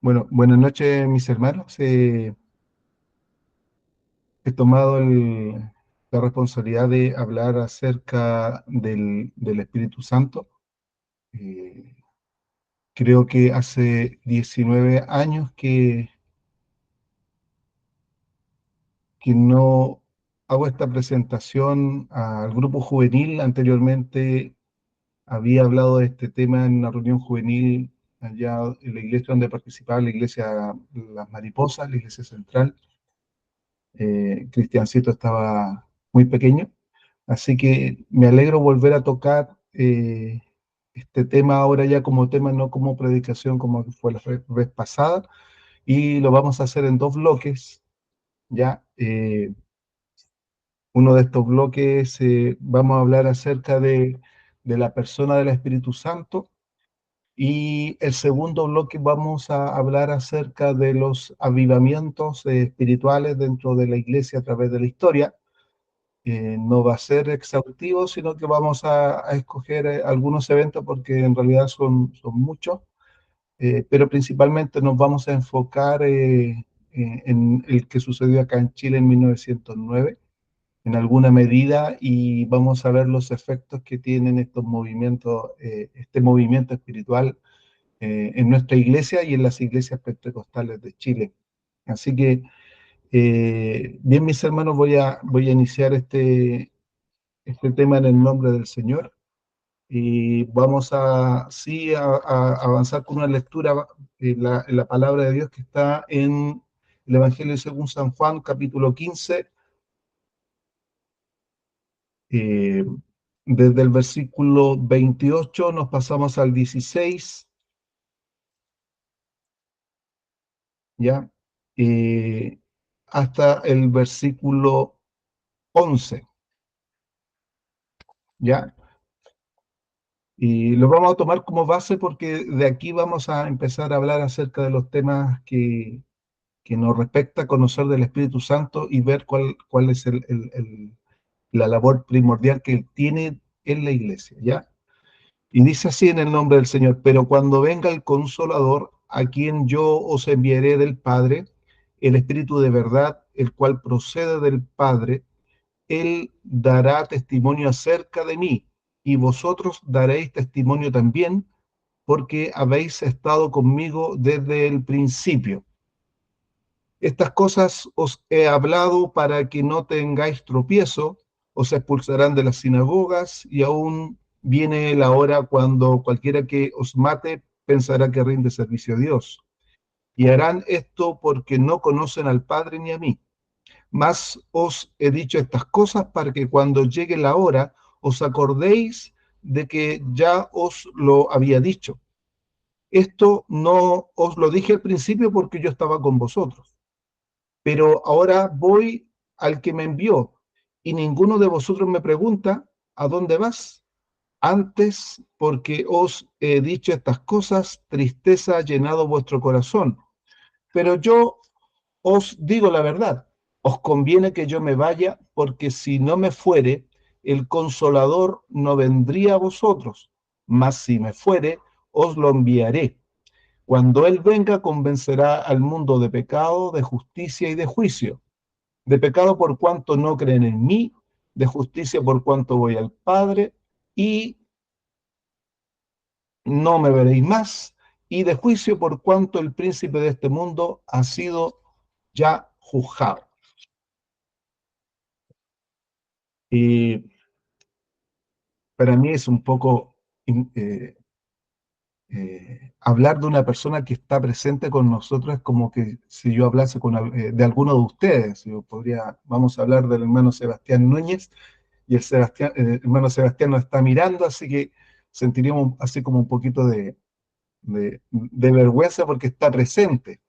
Bueno, buenas noches, mis hermanos. He tomado la responsabilidad de hablar acerca del Espíritu Santo. Eh, Creo que hace 19 años que no hago esta presentación al grupo juvenil. Anteriormente había hablado de este tema en una reunión juvenil allá en la iglesia donde participaba, la iglesia Las Mariposas, la iglesia central. Cristiancito estaba muy pequeño. Así que me alegro volver a tocar este tema ahora ya como tema, no como predicación como fue la vez pasada, y lo vamos a hacer en dos bloques, ¿ya? Uno de estos bloques vamos a hablar acerca de la persona del Espíritu Santo, y el segundo bloque vamos a hablar acerca de los avivamientos espirituales dentro de la iglesia a través de la historia. No va a ser exhaustivo, sino que vamos a escoger algunos eventos porque en realidad son muchos, pero principalmente nos vamos a enfocar en el que sucedió acá en Chile en 1909, en alguna medida, y vamos a ver los efectos que tienen estos movimientos, este movimiento espiritual en nuestra iglesia y en las iglesias pentecostales de Chile. Así que, bien, mis hermanos, voy a iniciar este tema en el nombre del Señor. Y vamos a avanzar con una lectura en la palabra de Dios que está en el Evangelio según San Juan, capítulo 15, eh, desde el versículo 28 nos pasamos al 16, ¿ya? Eh, Hasta el versículo 11, ¿ya? Y lo vamos a tomar como base porque de aquí vamos a empezar a hablar acerca de los temas que nos respecta conocer del Espíritu Santo y ver cuál es la labor primordial que él tiene en la iglesia, ¿ya? Y dice así en el nombre del Señor: pero cuando venga el Consolador, a quien yo os enviaré del Padre, el Espíritu de verdad, el cual procede del Padre, él dará testimonio acerca de mí, y vosotros daréis testimonio también, porque habéis estado conmigo desde el principio. Estas cosas os he hablado para que no tengáis tropiezo. Os expulsarán de las sinagogas, y aún viene la hora cuando cualquiera que os mate pensará que rinde servicio a Dios. Y harán esto porque no conocen al Padre ni a mí. Mas os he dicho estas cosas para que cuando llegue la hora os acordéis de que ya os lo había dicho. Esto no os lo dije al principio porque yo estaba con vosotros, pero ahora voy al que me envió, y ninguno de vosotros me pregunta: ¿a dónde vas? Antes, porque os he dicho estas cosas, tristeza ha llenado vuestro corazón. Pero yo os digo la verdad: os conviene que yo me vaya, porque si no me fuere, el Consolador no vendría a vosotros, mas si me fuere, os lo enviaré. Cuando Él venga, convencerá al mundo de pecado, de justicia y de juicio. De pecado por cuanto no creen en mí, de justicia por cuanto voy al Padre y no me veréis más, y de juicio por cuanto el príncipe de este mundo ha sido ya juzgado. Y para mí es un poco hablar de una persona que está presente con nosotros, es como que si yo hablase de alguno de ustedes. Yo podría, vamos a hablar del hermano Sebastián Núñez, y el hermano Sebastián nos está mirando, así que sentiríamos así como un poquito de vergüenza porque está presente.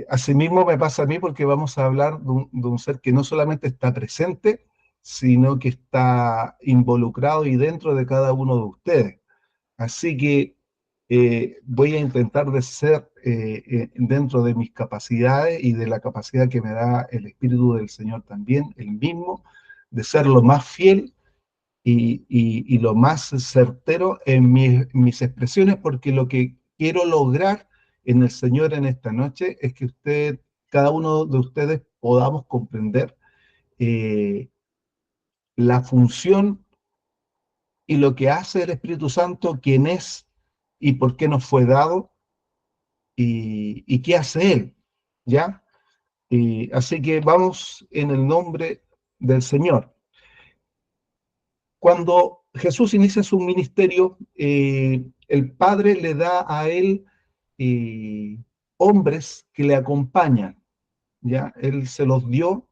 Asimismo me pasa a mí porque vamos a hablar de un ser que no solamente está presente, sino que está involucrado y dentro de cada uno de ustedes. Así que voy a intentar de ser dentro de mis capacidades y de la capacidad que me da el Espíritu del Señor también, el mismo, de ser lo más fiel y lo más certero en mis expresiones, porque lo que quiero lograr en el Señor en esta noche es que cada uno de ustedes podamos comprender eh, la función y lo que hace el Espíritu Santo, quién es y por qué nos fue dado y qué hace Él, ¿ya? Así que vamos en el nombre del Señor. Cuando Jesús inicia su ministerio, el Padre le da a Él eh, hombres que le acompañan, ¿ya? Él se los dio,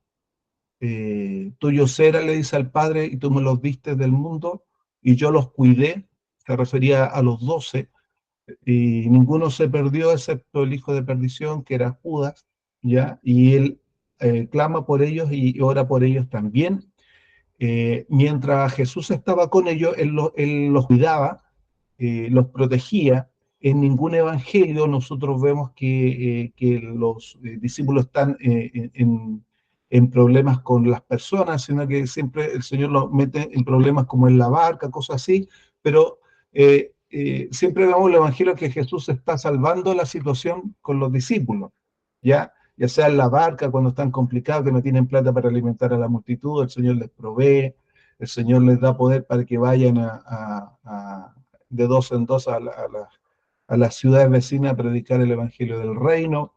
tuyos eran, le dice al Padre, y tú me los diste del mundo, y yo los cuidé, se refería a los 12, y ninguno se perdió excepto el hijo de perdición, que era Judas, ¿ya? Y él clama por ellos y ora por ellos también. Mientras Jesús estaba con ellos, él los cuidaba, los protegía. En ningún evangelio nosotros vemos que los discípulos están en problemas con las personas, sino que siempre el Señor los mete en problemas como en la barca, cosas así, pero siempre vemos en el evangelio que Jesús está salvando la situación con los discípulos, ¿ya? Ya sea en la barca cuando están complicados, que no tienen plata para alimentar a la multitud, el Señor les provee, el Señor les da poder para que vayan de dos en dos a las ciudades vecinas a predicar el Evangelio del Reino.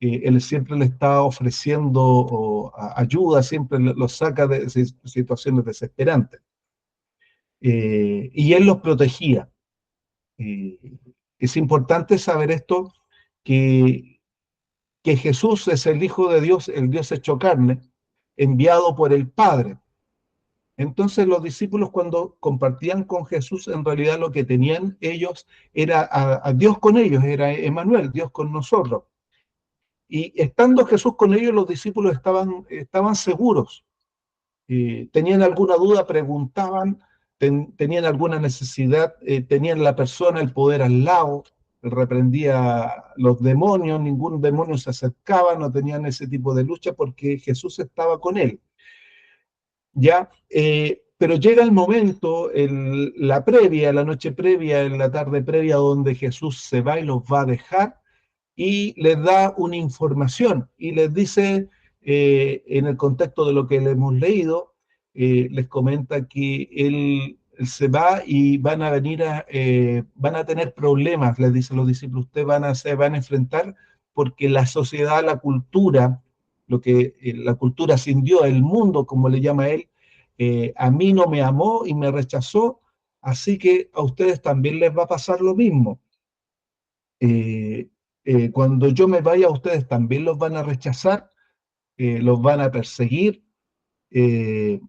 Él siempre le está ofreciendo ayuda, siempre los saca de situaciones desesperantes. Y él los protegía. Eh, es importante saber esto, que Jesús es el Hijo de Dios, el Dios hecho carne, enviado por el Padre. Entonces los discípulos cuando compartían con Jesús, en realidad lo que tenían ellos era a Dios con ellos, era Emmanuel, Dios con nosotros. Y estando Jesús con ellos, los discípulos estaban seguros. Tenían alguna duda, preguntaban, tenían alguna necesidad, tenían la persona, el poder al lado, reprendía los demonios, ningún demonio se acercaba, no tenían ese tipo de lucha porque Jesús estaba con él. ¿Ya? Pero llega el momento, la noche previa, en la tarde previa, donde Jesús se va y los va a dejar y les da una información y les dice, en el contexto de lo que le hemos leído, les comenta que él se va y van a venir van a tener problemas, les dicen los discípulos, ustedes se van a enfrentar porque la sociedad, la cultura, la cultura sin Dios, el mundo, como le llama él, a mí no me amó y me rechazó, así que a ustedes también les va a pasar lo mismo. Cuando yo me vaya, ustedes también los van a rechazar, los van a perseguir eh,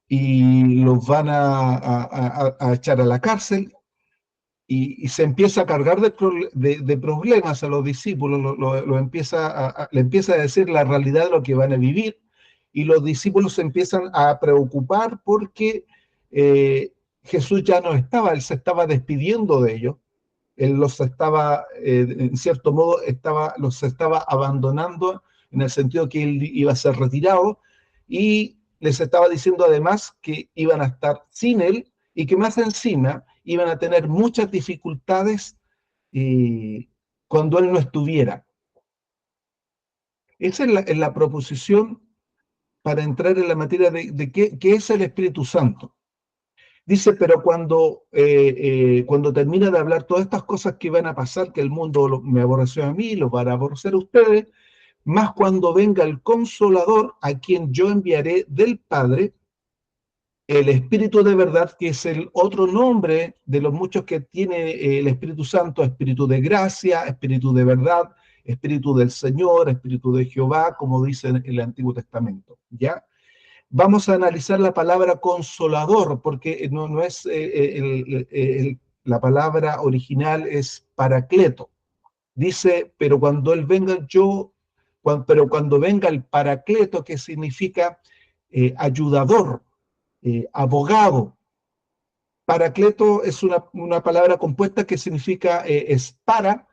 y los van a echar a la cárcel y se empieza a cargar de problemas a los discípulos, le empieza a decir la realidad de lo que van a vivir y los discípulos se empiezan a preocupar porque Jesús ya no estaba, él se estaba despidiendo de ellos. Él los estaba, en cierto modo, los estaba abandonando en el sentido que él iba a ser retirado y les estaba diciendo además que iban a estar sin él y que más encima iban a tener muchas dificultades cuando él no estuviera. Esa es la proposición para entrar en la materia de qué es el Espíritu Santo. Dice, pero cuando termina de hablar todas estas cosas que van a pasar, que el mundo me aborreció a mí, los van a aborrecer a ustedes, más cuando venga el Consolador, a quien yo enviaré del Padre, el Espíritu de verdad, que es el otro nombre de los muchos que tiene el Espíritu Santo, Espíritu de gracia, Espíritu de verdad, Espíritu del Señor, Espíritu de Jehová, como dice en el Antiguo Testamento, ¿ya? Vamos a analizar la palabra consolador, porque no es la palabra original es paracleto. Dice, pero cuando él venga pero cuando venga el paracleto, que significa ayudador, abogado. Paracleto es una palabra compuesta que significa, es para,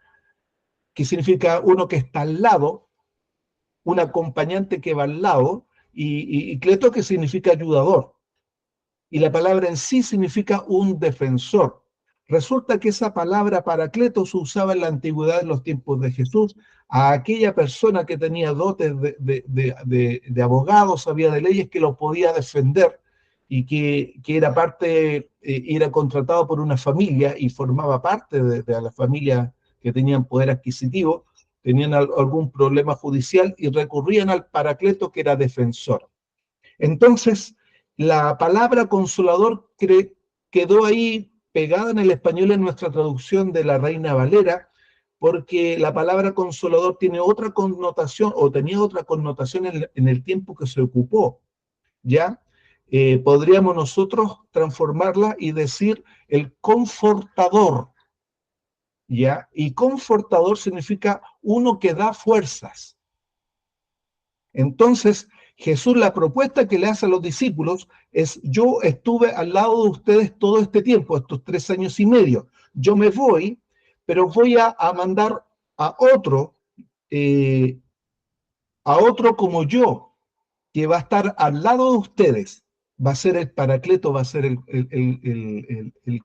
que significa uno que está al lado, un acompañante que va al lado, y cleto que significa ayudador. Y la palabra en sí significa un defensor. Resulta que esa palabra paracleto se usaba en la antigüedad, en los tiempos de Jesús, a aquella persona que tenía dotes de abogado, sabía de leyes, que lo podía defender y que era parte, era contratado por una familia y formaba parte de la familia que tenían poder adquisitivo, tenían algún problema judicial y recurrían al paracleto, que era defensor. Entonces, la palabra consolador quedó ahí pegada en el español en nuestra traducción de la Reina Valera, porque la palabra consolador tiene otra connotación, o tenía otra connotación en el tiempo que se ocupó, ¿ya? Podríamos nosotros transformarla y decir el confortador, ¿ya? Y confortador significa uno que da fuerzas. Entonces, Jesús, la propuesta que le hace a los discípulos es: yo estuve al lado de ustedes todo este tiempo, estos 3 años y medio. Yo me voy, pero voy a mandar a otro, eh, a otro como yo, que va a estar al lado de ustedes. Va a ser el Paracleto, va a ser el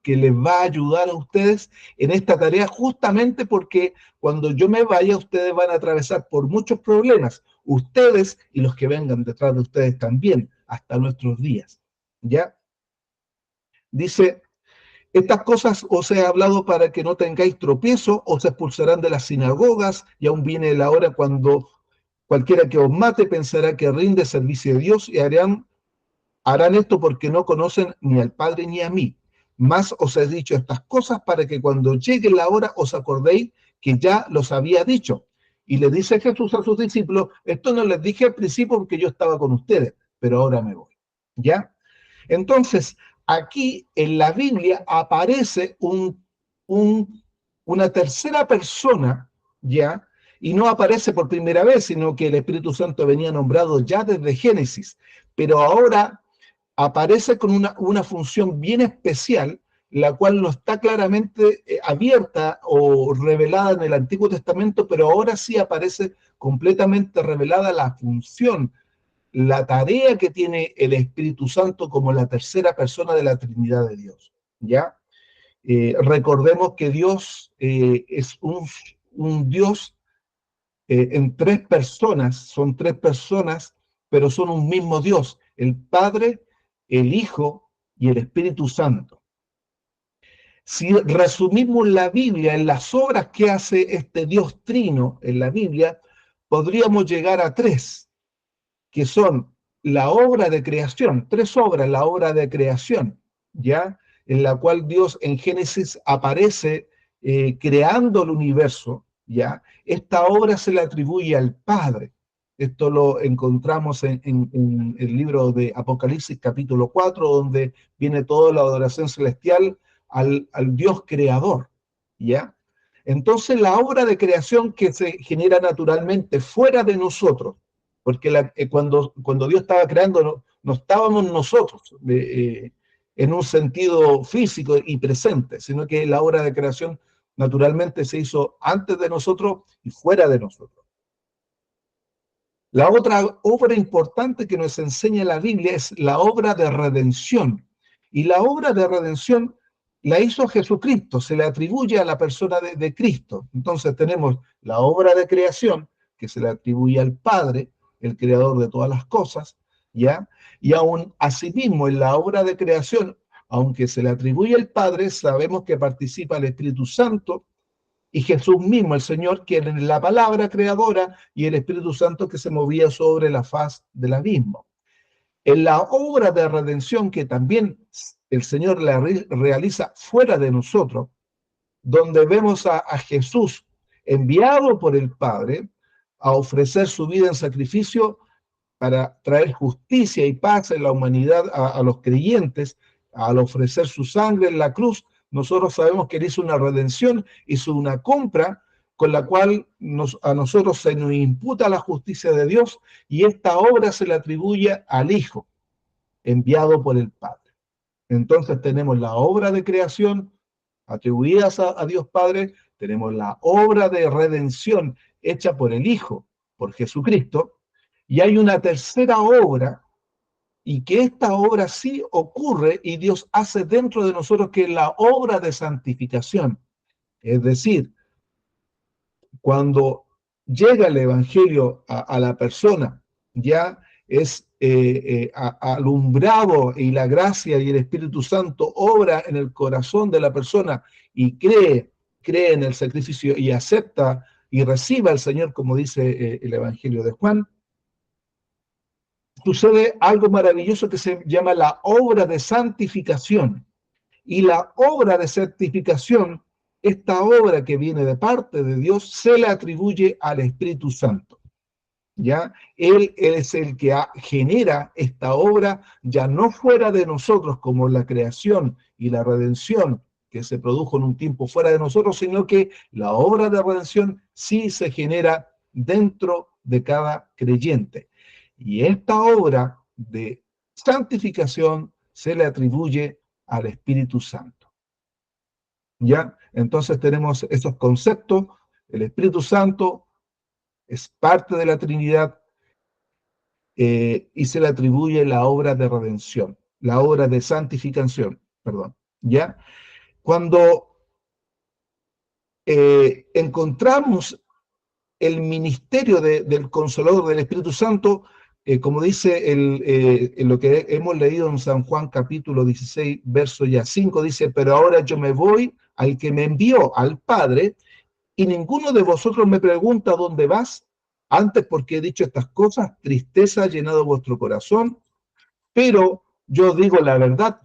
que les va a ayudar a ustedes en esta tarea, justamente porque cuando yo me vaya, ustedes van a atravesar por muchos problemas, ustedes y los que vengan detrás de ustedes también, hasta nuestros días. ¿Ya? Dice: estas cosas os he hablado para que no tengáis tropiezo, os expulsarán de las sinagogas, y aún viene la hora cuando cualquiera que os mate pensará que rinde servicio a Dios, y harán esto porque no conocen ni al Padre ni a mí. Más os he dicho estas cosas para que cuando llegue la hora os acordéis que ya los había dicho. Y le dice Jesús a sus discípulos: esto no les dije al principio porque yo estaba con ustedes, pero ahora me voy. ¿Ya? Entonces, aquí en la Biblia aparece una tercera persona, ¿ya? Y no aparece por primera vez, sino que el Espíritu Santo venía nombrado ya desde Génesis, pero ahora aparece con una función bien especial, la cual no está claramente abierta o revelada en el Antiguo Testamento, pero ahora sí aparece completamente revelada la función, la tarea que tiene el Espíritu Santo como la tercera persona de la Trinidad de Dios. ¿Ya? Recordemos que Dios es un Dios en 3 personas, son 3 personas, pero son un mismo Dios: el Padre, el Hijo y el Espíritu Santo. Si resumimos la Biblia en las obras que hace este Dios trino en la Biblia, podríamos llegar a 3, que son la obra de creación, 3 obras: la obra de creación, ¿ya? En la cual Dios en Génesis aparece creando el universo, ¿ya? Esta obra se le atribuye al Padre. Esto lo encontramos en el libro de Apocalipsis capítulo 4, donde viene toda la adoración celestial al Dios creador, ¿ya? Entonces, la obra de creación que se genera naturalmente fuera de nosotros, porque cuando Dios estaba creando, no estábamos nosotros en un sentido físico y presente, sino que la obra de creación naturalmente se hizo antes de nosotros y fuera de nosotros. La otra obra importante que nos enseña la Biblia es la obra de redención. Y la obra de redención la hizo Jesucristo, se le atribuye a la persona de Cristo. Entonces tenemos la obra de creación, que se le atribuye al Padre, el creador de todas las cosas, ¿ya? Y aún asimismo en la obra de creación, aunque se le atribuye al Padre, sabemos que participa el Espíritu Santo y Jesús mismo, el Señor, que era la palabra creadora, y el Espíritu Santo que se movía sobre la faz del abismo. En la obra de redención que también el Señor la realiza fuera de nosotros, donde vemos a Jesús enviado por el Padre a ofrecer su vida en sacrificio para traer justicia y paz en la humanidad a los creyentes, al ofrecer su sangre en la cruz. Nosotros sabemos que Él hizo una redención, hizo una compra con la cual a nosotros se nos imputa la justicia de Dios, y esta obra se le atribuye al Hijo, enviado por el Padre. Entonces tenemos la obra de creación atribuidas a Dios Padre, tenemos la obra de redención hecha por el Hijo, por Jesucristo, y hay una tercera obra y que esta obra sí ocurre y Dios hace dentro de nosotros, que es la obra de santificación. Es decir, cuando llega el Evangelio a la persona, ya es alumbrado, y la gracia y el Espíritu Santo obra en el corazón de la persona y cree en el sacrificio y acepta y recibe al Señor, como dice el Evangelio de Juan. Sucede algo maravilloso que se llama la obra de santificación. Y la obra de santificación, esta obra que viene de parte de Dios, se le atribuye al Espíritu Santo. ¿Ya? Él es el que genera esta obra, ya no fuera de nosotros, como la creación y la redención que se produjo en un tiempo fuera de nosotros, sino que la obra de redención sí se genera dentro de cada creyente. Y esta obra de santificación se le atribuye al Espíritu Santo. ¿Ya? Entonces tenemos esos conceptos. El Espíritu Santo es parte de la Trinidad, y se le atribuye la obra de redención, la obra de santificación, perdón. ¿Ya? Cuando encontramos el ministerio del Consolador, del Espíritu Santo, como dice en lo que hemos leído en San Juan capítulo 16, verso ya 5, dice: pero ahora yo me voy al que me envió, al Padre, y ninguno de vosotros me pregunta dónde vas. Antes, porque he dicho estas cosas, tristeza ha llenado vuestro corazón, pero yo digo la verdad.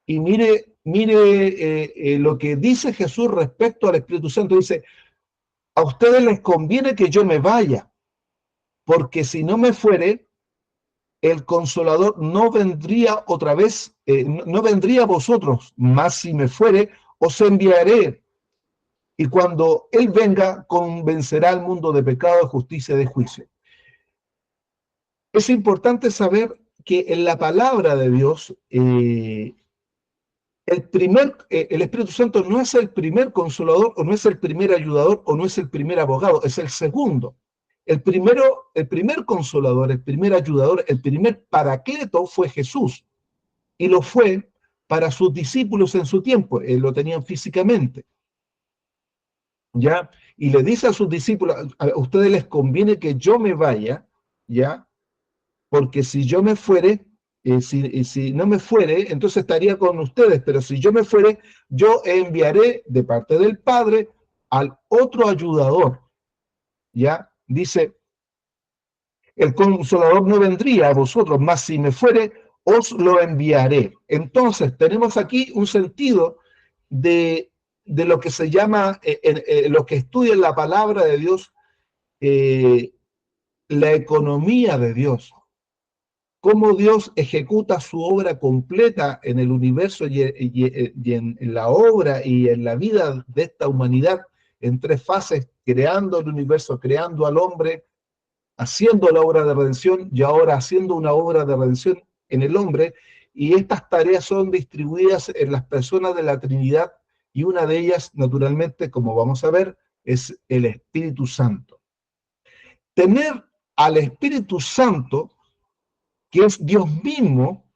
Y mire lo que dice Jesús respecto al Espíritu Santo. Dice: a ustedes les conviene que yo me vaya, porque si no me fuere, el Consolador no vendría otra vez, no vendría a vosotros, mas si me fuere, os enviaré. Y cuando Él venga, convencerá al mundo de pecado, de justicia y de juicio. Es importante saber que en la palabra de Dios, el Espíritu Santo no es el primer consolador, o no es el primer ayudador, o no es el primer abogado, es el segundo. El primer consolador, el primer ayudador, el primer paracleto fue Jesús, y lo fue para sus discípulos en su tiempo. Lo tenían físicamente, ¿ya? Y le dice a sus discípulos: a ustedes les conviene que yo me vaya, ¿ya? Porque si yo me fuere, si no me fuere, entonces estaría con ustedes, pero si yo me fuere, yo enviaré de parte del Padre al otro ayudador, ¿ya? Dice: el Consolador no vendría a vosotros, mas si me fuere, os lo enviaré. Entonces, tenemos aquí un sentido de lo que se llama, los que estudian la palabra de Dios, la economía de Dios. Cómo Dios ejecuta su obra completa en el universo y en la obra y en la vida de esta humanidad, en tres fases: creando el universo, creando al hombre, haciendo la obra de redención, y ahora haciendo una obra de redención en el hombre. Y estas tareas son distribuidas en las personas de la Trinidad, y una de ellas, naturalmente, como vamos a ver, es el Espíritu Santo. Tener al Espíritu Santo, que es Dios mismo,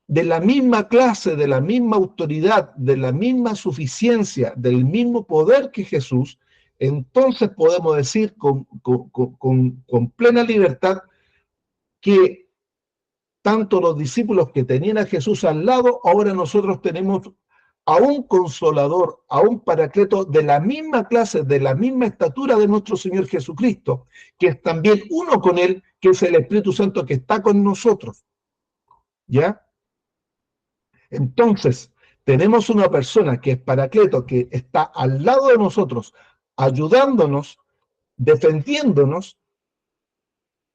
de la misma clase, de la misma autoridad, de la misma suficiencia, del mismo poder que Jesús, entonces podemos decir con plena libertad que tanto los discípulos que tenían a Jesús al lado, ahora nosotros tenemos a un consolador, a un paracleto de la misma clase, de la misma estatura de nuestro Señor Jesucristo, que es también uno con Él, que es el Espíritu Santo que está con nosotros. ¿Ya? Entonces, tenemos una persona que es paracleto, que está al lado de nosotros, ayudándonos, defendiéndonos,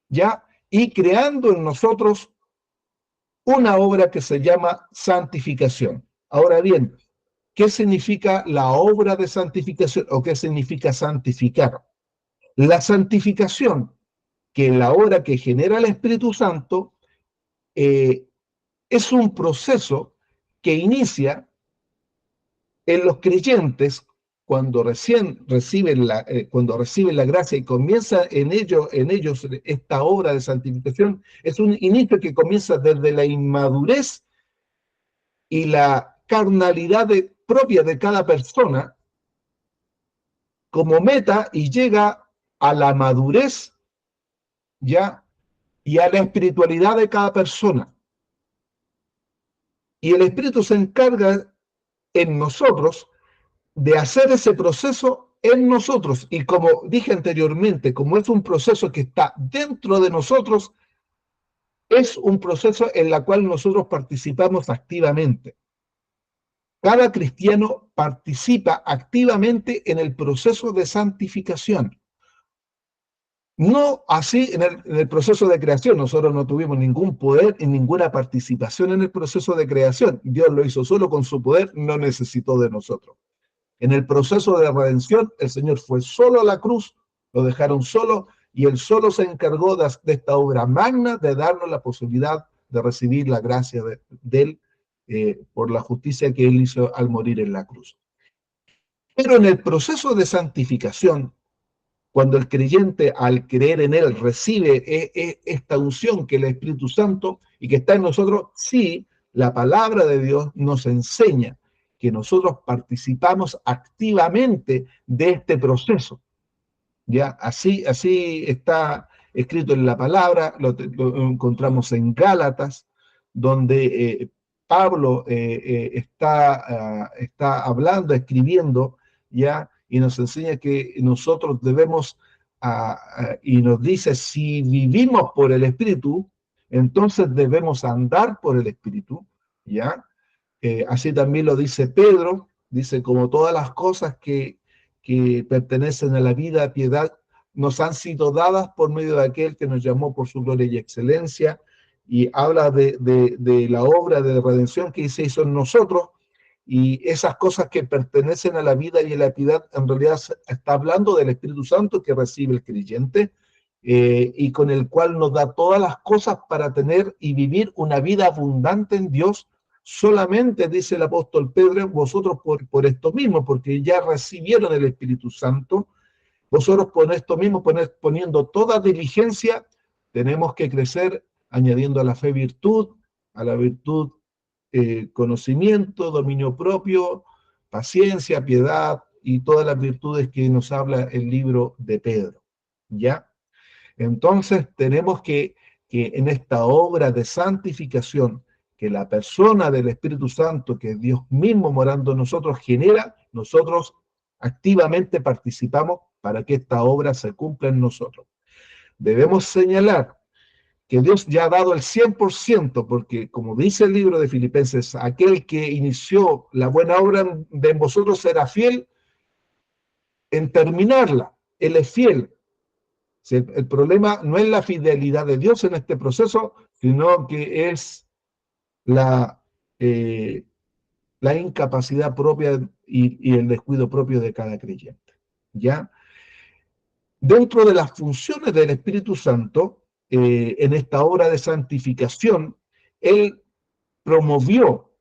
¿ya? Y creando en nosotros una obra que se llama santificación. Ahora bien, ¿qué significa la obra de santificación o qué significa santificar? La santificación, que es la obra que genera el Espíritu Santo, es un proceso que inicia en los creyentes cuando recién reciben cuando reciben la gracia y comienza en ellos esta obra de santificación, es un inicio que comienza desde la inmadurez y la carnalidad propia de cada persona como meta y llega a la madurez, ¿ya? Y a la espiritualidad de cada persona. Y el Espíritu se encarga en nosotros de hacer ese proceso en nosotros. Y como dije anteriormente, como es un proceso que está dentro de nosotros, es un proceso en el cual nosotros participamos activamente. Cada cristiano participa activamente en el proceso de santificación. No así en el proceso de creación. Nosotros no tuvimos ningún poder y ninguna participación en el proceso de creación. Dios lo hizo solo con su poder, no necesitó de nosotros. En el proceso de redención, el Señor fue solo a la cruz, lo dejaron solo, y Él solo se encargó de esta obra magna, de darnos la posibilidad de recibir la gracia de Él por la justicia que Él hizo al morir en la cruz. Pero en el proceso de santificación, cuando el creyente al creer en Él recibe esta unción que es el Espíritu Santo y que está en nosotros, sí, la palabra de Dios nos enseña que nosotros participamos activamente de este proceso. ¿Ya? Así está escrito en la palabra, lo encontramos en Gálatas, donde Pablo está hablando, escribiendo, ¿ya? Y nos enseña que nosotros debemos, y nos dice, si vivimos por el Espíritu, entonces debemos andar por el Espíritu, ¿ya? Así también lo dice Pedro, dice, como todas las cosas que pertenecen a la vida, piedad, nos han sido dadas por medio de aquel que nos llamó por su gloria y excelencia, y habla de la obra de redención que se hizo en nosotros, y esas cosas que pertenecen a la vida y a la piedad, en realidad está hablando del Espíritu Santo que recibe el creyente, y con el cual nos da todas las cosas para tener y vivir una vida abundante en Dios. Solamente, dice el apóstol Pedro, vosotros por esto mismo, porque ya recibieron el Espíritu Santo, vosotros por esto mismo, poniendo toda diligencia, tenemos que crecer, añadiendo a la fe virtud, a la virtud conocimiento, dominio propio, paciencia, piedad y todas las virtudes que nos habla el libro de Pedro. ¿Ya? Entonces tenemos que en esta obra de santificación que la persona del Espíritu Santo, que es Dios mismo morando en nosotros, genera, nosotros activamente participamos para que esta obra se cumpla en nosotros. Debemos señalar que Dios ya ha dado el 100%, porque como dice el libro de Filipenses, aquel que inició la buena obra de vosotros será fiel en terminarla. Él es fiel. El problema no es la fidelidad de Dios en este proceso, sino que es la incapacidad propia y el descuido propio de cada creyente. ¿Ya? Dentro de las funciones del Espíritu Santo, en esta obra de santificación, Él promovió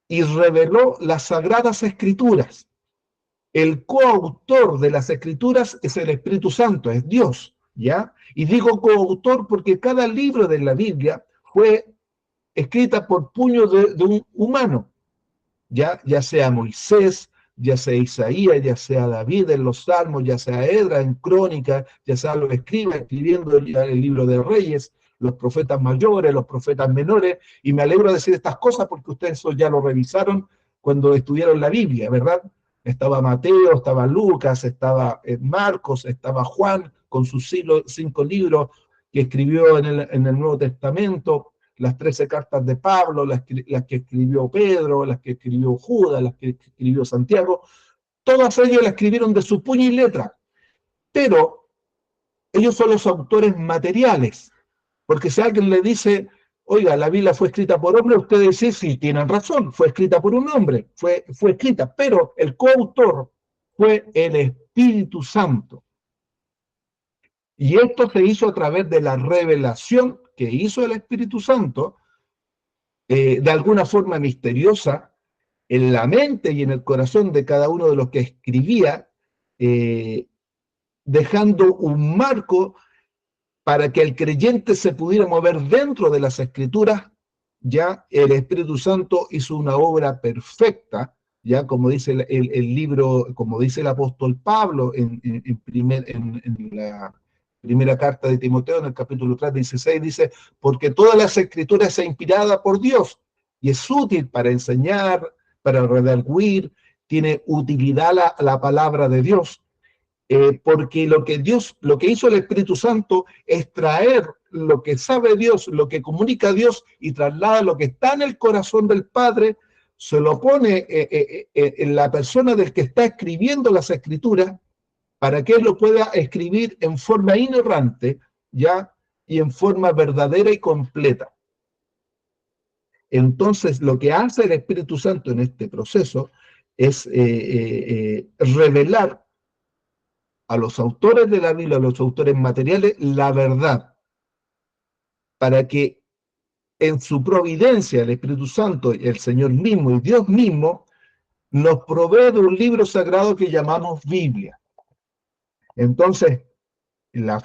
y reveló las Sagradas Escrituras. El coautor de las Escrituras es el Espíritu Santo, es Dios, ¿ya? Y digo coautor porque cada libro de la Biblia fue escrita por puño de un humano, ya sea Moisés, ya sea Isaías, ya sea David en los Salmos, ya sea Edra en Crónicas, ya sea los escribas escribiendo el libro de Reyes, los profetas mayores, los profetas menores, y me alegro de decir estas cosas porque ustedes eso ya lo revisaron cuando estudiaron la Biblia, ¿verdad? Estaba Mateo, estaba Lucas, estaba Marcos, estaba Juan con sus 5 libros que escribió en el Nuevo Testamento, las 13 cartas de Pablo, las que escribió Pedro, las que escribió Judas, las que escribió Santiago, todas ellas las escribieron de su puño y letra, pero ellos son los autores materiales, porque si alguien le dice, oiga, la Biblia fue escrita por hombre, ustedes dicen, sí, tienen razón, fue escrita por un hombre, fue escrita, pero el coautor fue el Espíritu Santo. Y esto se hizo a través de la revelación que hizo el Espíritu Santo, de alguna forma misteriosa, en la mente y en el corazón de cada uno de los que escribía, eh, dejando un marco para que el creyente se pudiera mover dentro de las escrituras. Ya el Espíritu Santo hizo una obra perfecta, ya como dice el libro, como dice el apóstol Pablo en la primera carta de Timoteo, en el capítulo 3, 16, dice, porque todas las escrituras son inspiradas por Dios y es útil para enseñar, para redarguir, tiene utilidad la palabra de Dios, porque lo que hizo el Espíritu Santo es traer lo que sabe Dios, lo que comunica Dios y traslada lo que está en el corazón del Padre, se lo pone en la persona del que está escribiendo las escrituras para que él lo pueda escribir en forma inerrante, ya, y en forma verdadera y completa. Entonces, lo que hace el Espíritu Santo en este proceso es revelar a los autores de la Biblia, a los autores materiales, la verdad, para que en su providencia el Espíritu Santo, el Señor mismo y Dios mismo, nos provee de un libro sagrado que llamamos Biblia. Entonces, la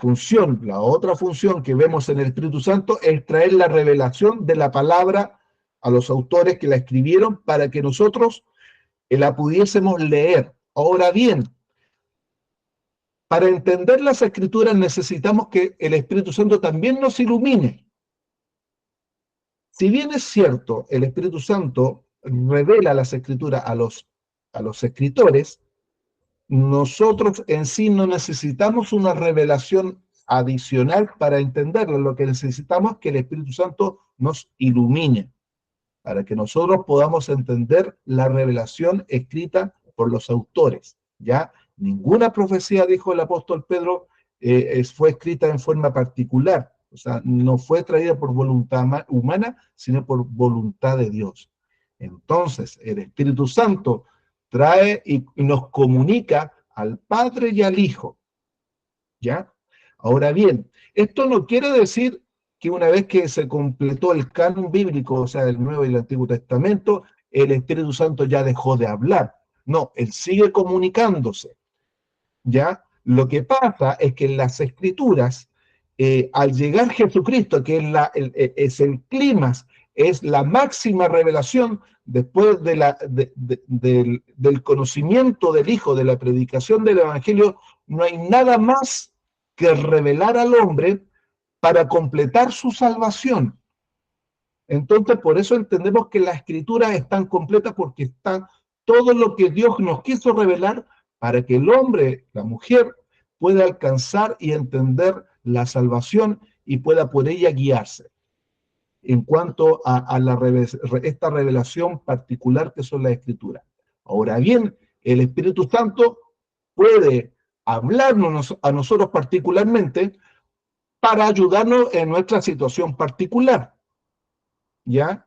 otra función que vemos en el Espíritu Santo es traer la revelación de la palabra a los autores que la escribieron para que nosotros la pudiésemos leer. Ahora bien, para entender las escrituras necesitamos que el Espíritu Santo también nos ilumine. Si bien es cierto, el Espíritu Santo revela las escrituras a los escritores, nosotros en sí no necesitamos una revelación adicional para entenderlo. Lo que necesitamos es que el Espíritu Santo nos ilumine, para que nosotros podamos entender la revelación escrita por los autores. ¿Ya? Ninguna profecía, dijo el apóstol Pedro, fue escrita en forma particular. O sea, no fue traída por voluntad humana, sino por voluntad de Dios. Entonces, el Espíritu Santo trae y nos comunica al Padre y al Hijo. ¿Ya? Ahora bien, esto no quiere decir que una vez que se completó el canon bíblico, o sea, el Nuevo y el Antiguo Testamento, el Espíritu Santo ya dejó de hablar. No, él sigue comunicándose. ¿Ya? Lo que pasa es que en las Escrituras, al llegar Jesucristo, que es el clímax, es la máxima revelación después del conocimiento del Hijo, de la predicación del Evangelio, no hay nada más que revelar al hombre para completar su salvación. Entonces, por eso entendemos que las escrituras están completas porque están todo lo que Dios nos quiso revelar para que el hombre, la mujer, pueda alcanzar y entender la salvación y pueda por ella guiarse. En cuanto a esta revelación particular que son las escrituras. Ahora bien, el Espíritu Santo puede hablarnos a nosotros particularmente para ayudarnos en nuestra situación particular. ¿Ya?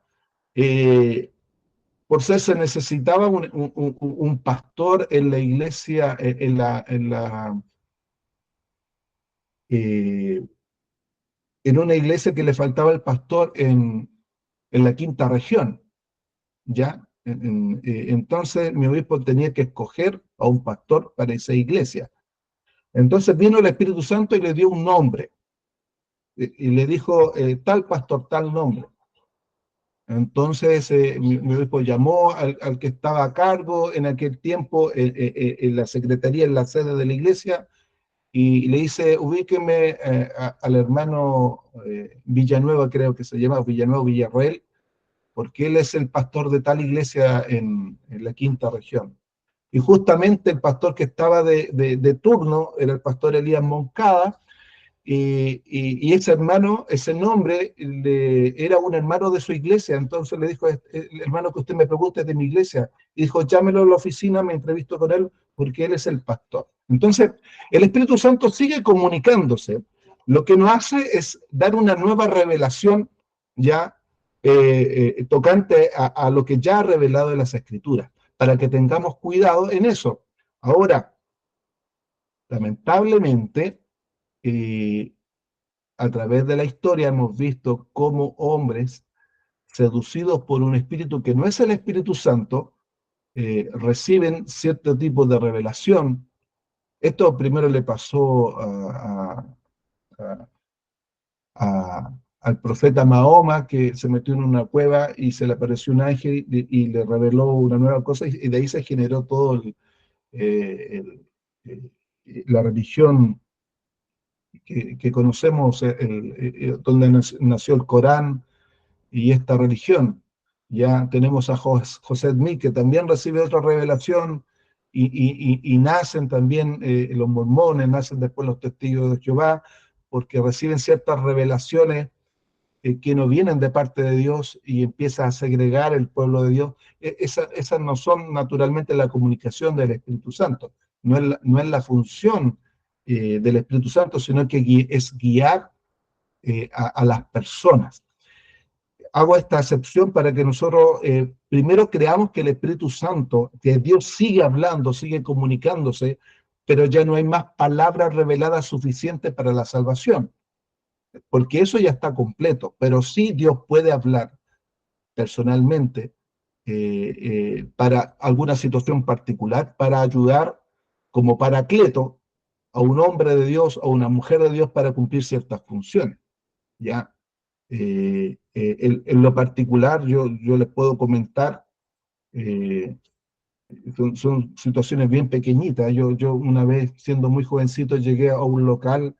Por ser se necesitaba un pastor en la iglesia, eh, en una iglesia que le faltaba el pastor en la quinta región, ¿ya? Entonces mi obispo tenía que escoger a un pastor para esa iglesia. Entonces vino el Espíritu Santo y le dio un nombre, y le dijo, tal pastor, tal nombre. Entonces mi obispo llamó al que estaba a cargo en aquel tiempo en la secretaría, en la sede de la iglesia, y le dice, ubíqueme al hermano Villanueva, creo que se llama, Villanueva Villarreal, porque él es el pastor de tal iglesia en la quinta región. Y justamente el pastor que estaba de turno era el pastor Elías Moncada, y ese hermano, ese nombre, era un hermano de su iglesia. Entonces le dijo, el hermano que usted me pregunta es de mi iglesia, y dijo, llámelo a la oficina, me entrevisto con él, porque él es el pastor. Entonces, el Espíritu Santo sigue comunicándose. Lo que nos hace es dar una nueva revelación ya tocante a lo que ya ha revelado en las Escrituras, para que tengamos cuidado en eso. Ahora, lamentablemente, a través de la historia hemos visto cómo hombres seducidos por un espíritu que no es el Espíritu Santo, reciben cierto tipo de revelación. Esto primero le pasó a- al profeta Mahoma, que se metió en una cueva y se le apareció un ángel y le reveló una nueva cosa, y de ahí se generó todo el, la religión que conocemos, donde nació el Corán y esta religión. Ya tenemos a José Smith, que también recibe otra revelación, y nacen también los mormones, nacen después los testigos de Jehová, porque reciben ciertas revelaciones que no vienen de parte de Dios y empieza a segregar el pueblo de Dios. Esas no son naturalmente la comunicación del Espíritu Santo, no es la función del Espíritu Santo, sino que es guiar a las personas. Hago esta excepción para que nosotros primero creamos que el Espíritu Santo, que Dios sigue hablando, sigue comunicándose, pero ya no hay más palabras reveladas suficientes para la salvación, porque eso ya está completo, pero sí Dios puede hablar personalmente para alguna situación particular, para ayudar como paracleto a un hombre de Dios o una mujer de Dios para cumplir ciertas funciones, ¿ya? En lo particular, yo les puedo comentar, eh, son situaciones bien pequeñitas. Yo una vez, siendo muy jovencito, llegué a un local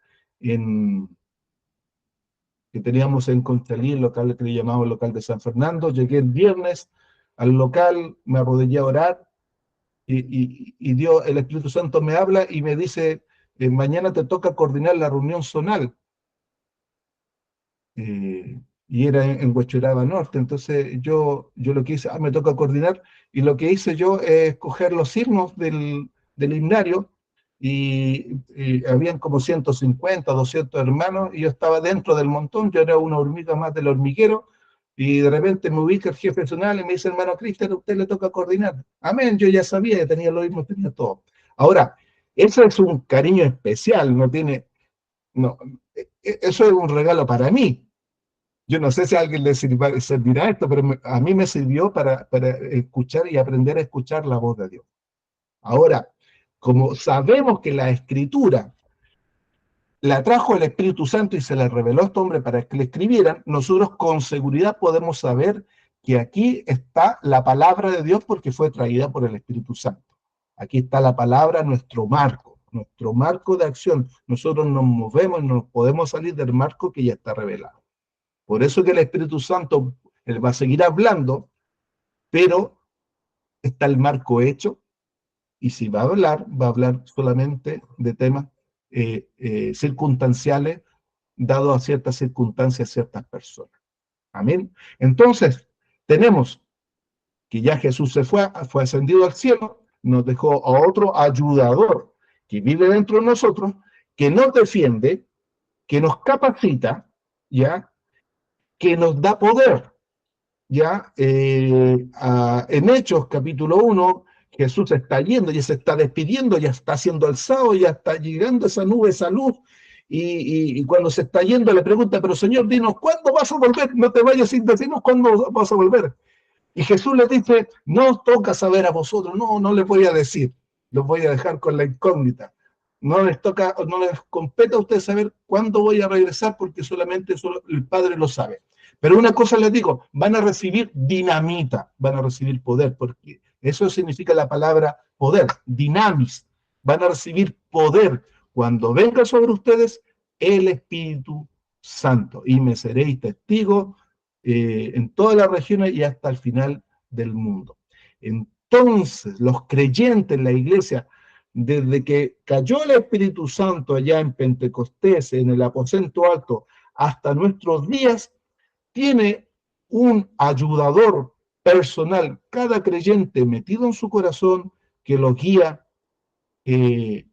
que teníamos en Conchalí, el local que le llamamos el local de San Fernando. Llegué el viernes al local, me arrodillé a orar y Dios, el Espíritu Santo me habla y me dice, mañana te toca coordinar la reunión zonal. Y era en Huechuraba Norte. Entonces yo lo que hice, me toca coordinar, y lo que hice yo es coger los signos del himnario, y habían como 150, 200 hermanos, y yo estaba dentro del montón, yo era una hormiga más del hormiguero, y de repente me ubica el jefe zonal y me dice, hermano Cristian, a usted le toca coordinar. Amén, yo ya sabía, que tenía lo mismo, tenía todo. Ahora, eso es un cariño especial, no tiene, no, eso es un regalo para mí. Yo no sé si a alguien le servirá esto, pero a mí me sirvió para escuchar y aprender a escuchar la voz de Dios. Ahora, como sabemos que la escritura la trajo el Espíritu Santo y se la reveló a este hombre para que le escribieran, nosotros con seguridad podemos saber que aquí está la palabra de Dios porque fue traída por el Espíritu Santo. Aquí está la palabra, nuestro marco de acción. Nosotros nos movemos, no podemos salir del marco que ya está revelado. Por eso que el Espíritu Santo, él va a seguir hablando, pero está el marco hecho, y si va a hablar solamente de temas circunstanciales, dado a ciertas circunstancias, ciertas personas. Amén. Entonces, tenemos que ya Jesús fue ascendido al cielo, nos dejó a otro ayudador que vive dentro de nosotros, que nos defiende, que nos capacita, ya, que nos da poder. Ya en Hechos capítulo 1, Jesús está yendo, ya se está despidiendo, ya está siendo alzado, ya está llegando esa nube, esa luz, y cuando se está yendo le pregunta, pero Señor, dinos, ¿cuándo vas a volver? No te vayas sin decirnos cuándo vas a volver. Y Jesús les dice, no os toca saber a vosotros, no les voy a decir, los voy a dejar con la incógnita. No les toca, no les compete a ustedes saber cuándo voy a regresar, porque solamente el Padre lo sabe. Pero una cosa les digo, van a recibir dinamita, van a recibir poder, porque eso significa la palabra poder, dinamis. Van a recibir poder cuando venga sobre ustedes el Espíritu Santo, y me seréis testigos en todas las regiones y hasta el final del mundo. Entonces, los creyentes en la iglesia, desde que cayó el Espíritu Santo allá en Pentecostés, en el aposento alto, hasta nuestros días, tiene un ayudador personal, cada creyente metido en su corazón, que los guía eh,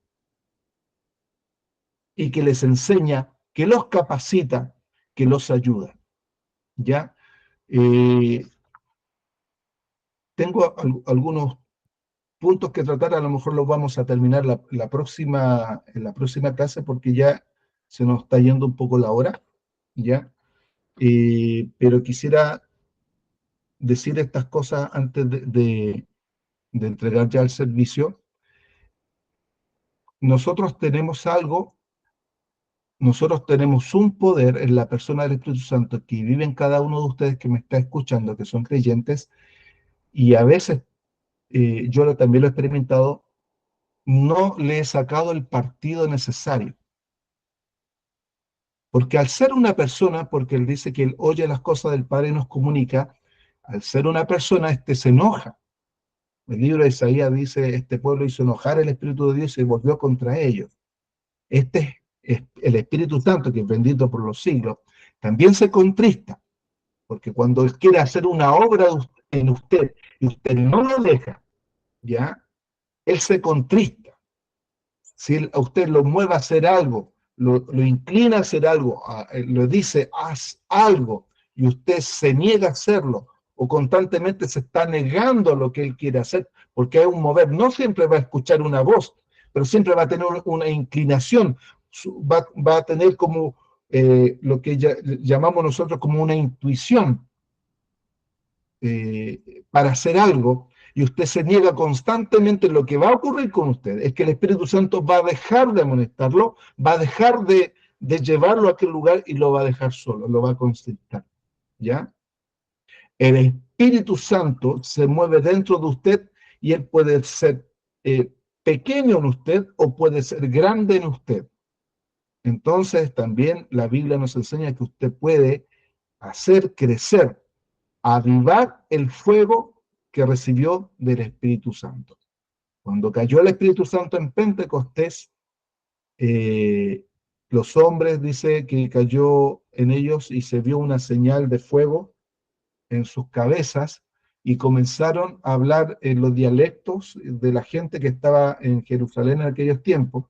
y que les enseña, que los capacita, que los ayuda. ¿Ya? Eh, Tengo algunos puntos que tratar, a lo mejor los vamos a terminar en la próxima clase, porque ya se nos está yendo un poco la hora, ¿ya? Pero quisiera decir estas cosas antes de entregar ya el servicio, nosotros tenemos algo, nosotros tenemos un poder en la persona del Espíritu Santo que vive en cada uno de ustedes que me está escuchando, que son creyentes, y a veces también lo he experimentado, no le he sacado el partido necesario. Porque al ser una persona, porque él dice que él oye las cosas del Padre y nos comunica, al ser una persona, se enoja. El libro de Isaías dice, este pueblo hizo enojar el Espíritu de Dios y se volvió contra ellos. Es el Espíritu Santo, que es bendito por los siglos, también se contrista, porque cuando él quiere hacer una obra en usted y usted no lo deja, ¿ya? Él se contrista. Si él, a usted lo mueve a hacer algo, lo inclina a hacer algo, le dice, haz algo, y usted se niega a hacerlo, o constantemente se está negando a lo que él quiere hacer, porque hay un mover. No siempre va a escuchar una voz, pero siempre va a tener una inclinación, va a tener como lo que llamamos nosotros como una intuición para hacer algo, y usted se niega constantemente. Lo que va a ocurrir con usted es que el Espíritu Santo va a dejar de amonestarlo, va a dejar de llevarlo a aquel lugar y lo va a dejar solo, lo va a constrictar, ¿ya? El Espíritu Santo se mueve dentro de usted y él puede ser pequeño en usted o puede ser grande en usted. Entonces también la Biblia nos enseña que usted puede hacer crecer, avivar el fuego que recibió del Espíritu Santo. Cuando cayó el Espíritu Santo en Pentecostés, eh, los hombres, dice que cayó en ellos y se vio una señal de fuego en sus cabezas y comenzaron a hablar en los dialectos de la gente que estaba en Jerusalén en aquellos tiempos.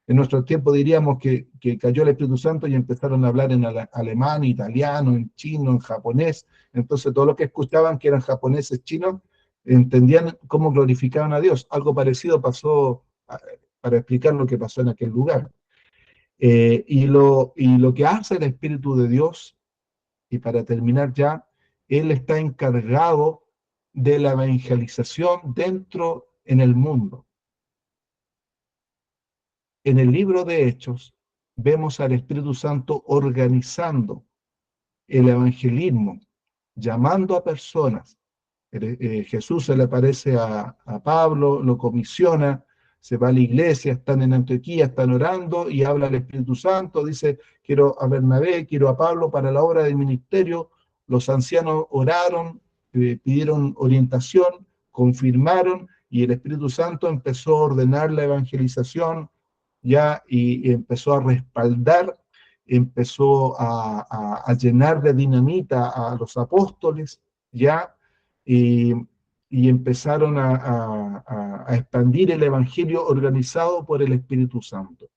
En nuestro tiempo diríamos que cayó el Espíritu Santo y empezaron a hablar en alemán, italiano, en chino, en japonés. Entonces todo lo que escuchaban, que eran japoneses, chinos, entendían cómo glorificaban a Dios. Algo parecido pasó, para explicar lo que pasó en aquel lugar. Y lo que hace el Espíritu de Dios, y para terminar ya, Él está encargado de la evangelización dentro en el mundo. En el libro de Hechos vemos al Espíritu Santo organizando el evangelismo, llamando a personas. Jesús se le aparece a Pablo, lo comisiona, se va a la iglesia, están en Antioquía, están orando y habla al Espíritu Santo, dice, quiero a Bernabé, quiero a Pablo para la obra del ministerio. Los ancianos oraron, pidieron orientación, confirmaron y el Espíritu Santo empezó a ordenar la evangelización, ya, y empezó a respaldar, empezó a llenar de dinamita a los apóstoles, ya, y, y empezaron a expandir el evangelio organizado por el Espíritu Santo.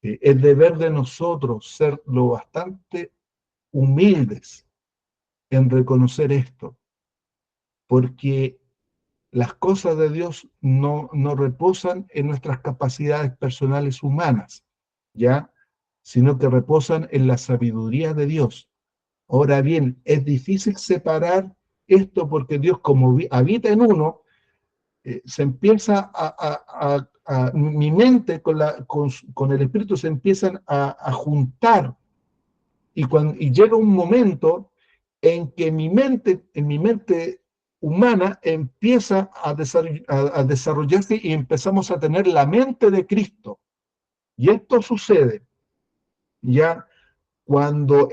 Es deber de nosotros ser lo bastante humildes en reconocer esto, porque las cosas de Dios no reposan en nuestras capacidades personales humanas, ¿ya? Sino que reposan en la sabiduría de Dios. Ahora bien, es difícil separar esto porque Dios, como habita en uno, se empieza mi mente con el Espíritu se empiezan a juntar, y llega un momento en que en mi mente humana empieza a desarrollarse y empezamos a tener la mente de Cristo. Y esto sucede ya cuando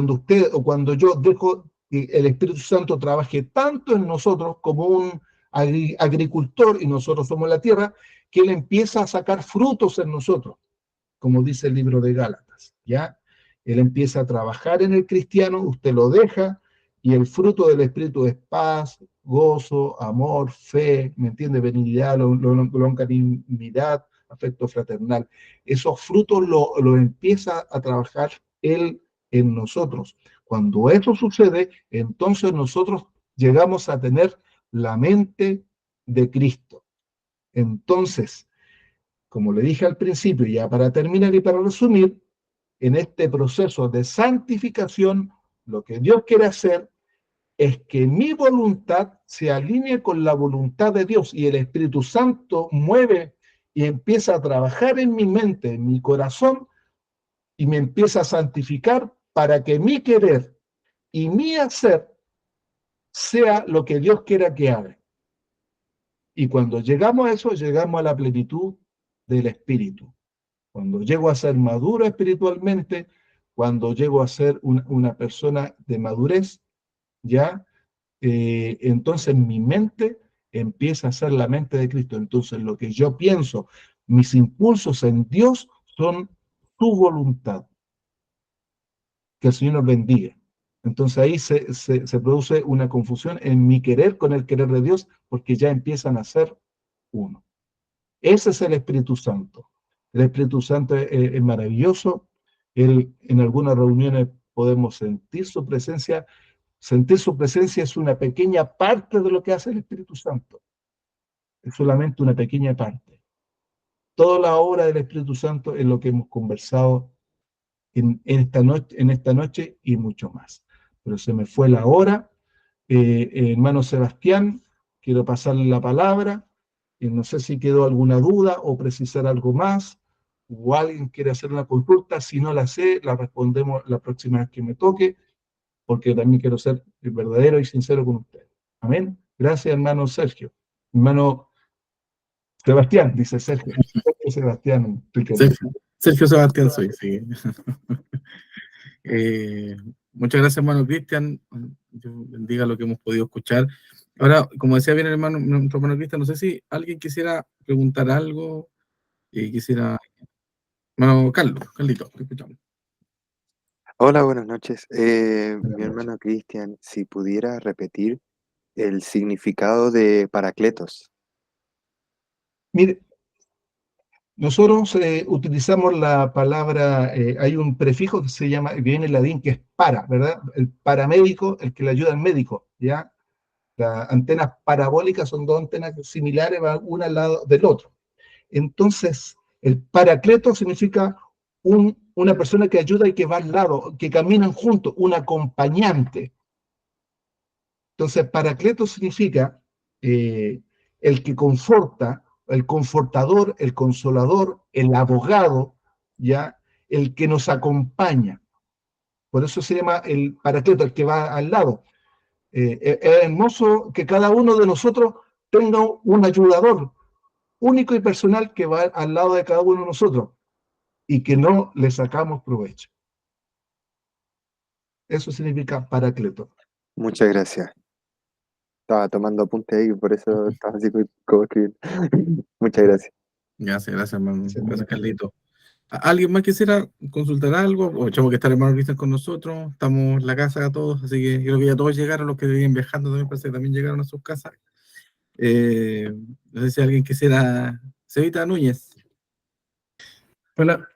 usted o cuando yo dejo que el Espíritu Santo trabaje tanto en nosotros como un agricultor, y nosotros somos la tierra, que él empieza a sacar frutos en nosotros, como dice el libro de Gálatas, ¿ya? Él empieza a trabajar en el cristiano, usted lo deja, y el fruto del Espíritu es paz, gozo, amor, fe, ¿me entiende? Benignidad, longanimidad, afecto fraternal. Esos frutos lo empieza a trabajar Él en nosotros. Cuando eso sucede, entonces nosotros llegamos a tener la mente de Cristo. Entonces, como le dije al principio, ya para terminar y para resumir, en este proceso de santificación, lo que Dios quiere hacer es que mi voluntad se alinee con la voluntad de Dios y el Espíritu Santo mueve y empieza a trabajar en mi mente, en mi corazón, y me empieza a santificar para que mi querer y mi hacer sea lo que Dios quiera que haga. Y cuando llegamos a eso, llegamos a la plenitud del Espíritu. Cuando llego a ser maduro espiritualmente, cuando llego a ser una persona de madurez, ya, entonces mi mente empieza a ser la mente de Cristo. Entonces lo que yo pienso, mis impulsos en Dios son su voluntad. Que el Señor nos bendiga. Entonces ahí se produce una confusión en mi querer con el querer de Dios, porque ya empiezan a ser uno. Ese es el Espíritu Santo. El Espíritu Santo es maravilloso. En algunas reuniones podemos sentir su presencia. Sentir su presencia es una pequeña parte de lo que hace el Espíritu Santo. Es solamente una pequeña parte. Toda la obra del Espíritu Santo es lo que hemos conversado en esta noche y mucho más. Pero se me fue la hora. Hermano Sebastián, quiero pasarle la palabra. No sé si quedó alguna duda o precisar algo más, o alguien quiere hacer una consulta. Si no la sé, la respondemos la próxima vez que me toque, porque también quiero ser verdadero y sincero con usted. Amén. Gracias, hermano Sergio. Hermano Sebastián, dice Sergio. Sergio Sebastián, Sergio Sebastián soy, sí. Muchas gracias, hermano Cristian. Dios bendiga lo que hemos podido escuchar. Ahora, como decía bien el hermano, nuestro hermano Cristian, no sé si alguien quisiera preguntar algo, quisiera... Hermano Carlito, te escuchamos. Hola, buenas noches. Buenas Mi noches. hermano Cristian, si pudiera repetir el significado de Paracletos. Mire, nosotros utilizamos la palabra, hay un prefijo que se llama, que viene en latín, que es para, ¿verdad? El paramédico, el que le ayuda al médico, ¿ya? Las antenas parabólicas son dos antenas similares, van una al lado del otro. Entonces, el paracleto significa una persona que ayuda y que va al lado, que caminan juntos, un acompañante. Entonces, paracleto significa el que conforta, el confortador, el consolador, el abogado, ¿ya? El que nos acompaña. Por eso se llama el paracleto, el que va al lado. Es hermoso que cada uno de nosotros tenga un ayudador único y personal que va al lado de cada uno de nosotros y que no le sacamos provecho. Eso significa paracleto. Muchas gracias. Estaba tomando apunte ahí, por eso estaba así como escribiendo. Muchas gracias. Gracias, hermano. Sí, Gracias, Carlito. ¿Alguien más quisiera consultar algo? Aprovechamos que está el hermano Cristian con nosotros. Estamos en la casa todos, así que creo que ya todos llegaron, los que vienen viajando también parece que también llegaron a sus casas. No sé si alguien quisiera... Cevita Núñez. Hola,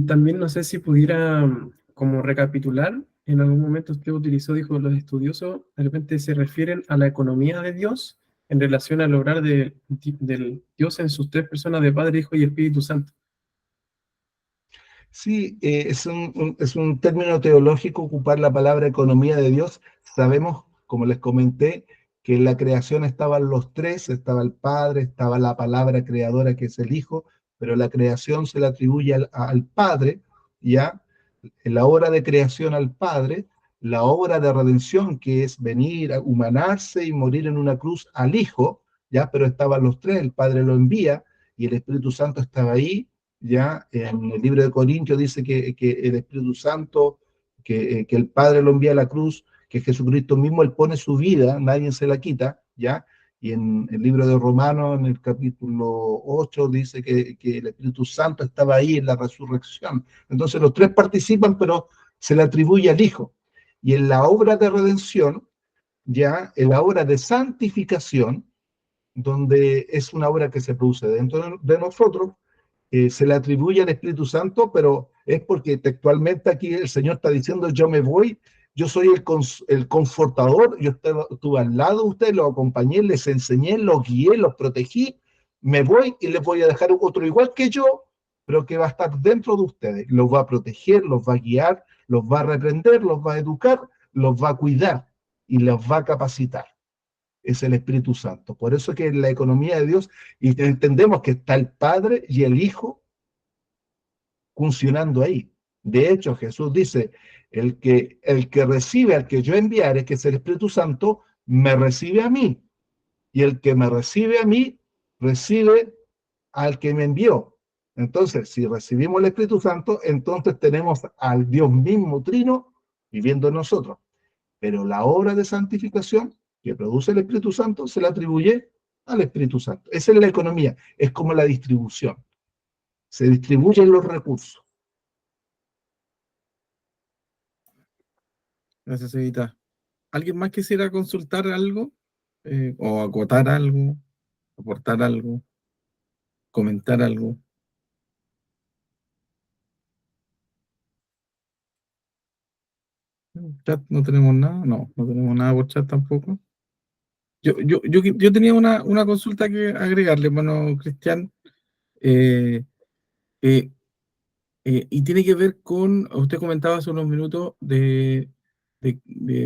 también no sé si pudiera como recapitular, en algún momento usted utilizó, dijo, los estudiosos de repente se refieren a la economía de Dios en relación al obrar del Dios en sus tres personas de Padre, Hijo y Espíritu Santo. Sí, es un término teológico ocupar la palabra economía de Dios. Sabemos, como les comenté, que en la creación estaban los tres, estaba el Padre, estaba la palabra creadora que es el Hijo, pero la creación se le atribuye al Padre, ¿ya? En la obra de creación al Padre, la obra de redención, que es venir a humanarse y morir en una cruz al Hijo, ¿ya? Pero estaban los tres, el Padre lo envía y el Espíritu Santo estaba ahí. Ya en el libro de Corintios dice que el Espíritu Santo, que el Padre lo envía a la cruz, que Jesucristo mismo, él pone su vida, nadie se la quita, ¿ya? Y en el libro de Romanos, en el capítulo 8, dice que el Espíritu Santo estaba ahí en la resurrección. Entonces los tres participan, pero se le atribuye al Hijo. Y en la obra de redención, ya en la obra de santificación, donde es una obra que se produce dentro de nosotros, se le atribuye al Espíritu Santo, pero es porque textualmente aquí el Señor está diciendo, yo me voy, yo soy el confortador, yo estuve al lado de ustedes, los acompañé, les enseñé, los guié, los protegí, me voy y les voy a dejar otro igual que yo, pero que va a estar dentro de ustedes, los va a proteger, los va a guiar, los va a reprender, los va a educar, los va a cuidar. y los va a capacitar. Es el Espíritu Santo. Por eso que en la economía de Dios, y entendemos que está el Padre y el Hijo funcionando ahí. De hecho, Jesús dice, el que recibe al que yo enviare, que es el Espíritu Santo, me recibe a mí. Y el que me recibe a mí, recibe al que me envió. Entonces, si recibimos el Espíritu Santo, entonces tenemos al Dios mismo trino viviendo en nosotros. Pero la obra de santificación que produce el Espíritu Santo se la atribuye al Espíritu Santo. Esa es la economía, es como la distribución. Se distribuyen los recursos. Gracias, Evita. ¿Alguien más quisiera consultar algo? ¿O acotar algo? ¿Aportar algo? ¿Comentar algo? ¿Chat no tenemos nada? No, no tenemos nada por chat tampoco. Yo tenía una consulta que agregarle, hermano Cristian, eh, eh, y tiene que ver con, usted comentaba hace unos minutos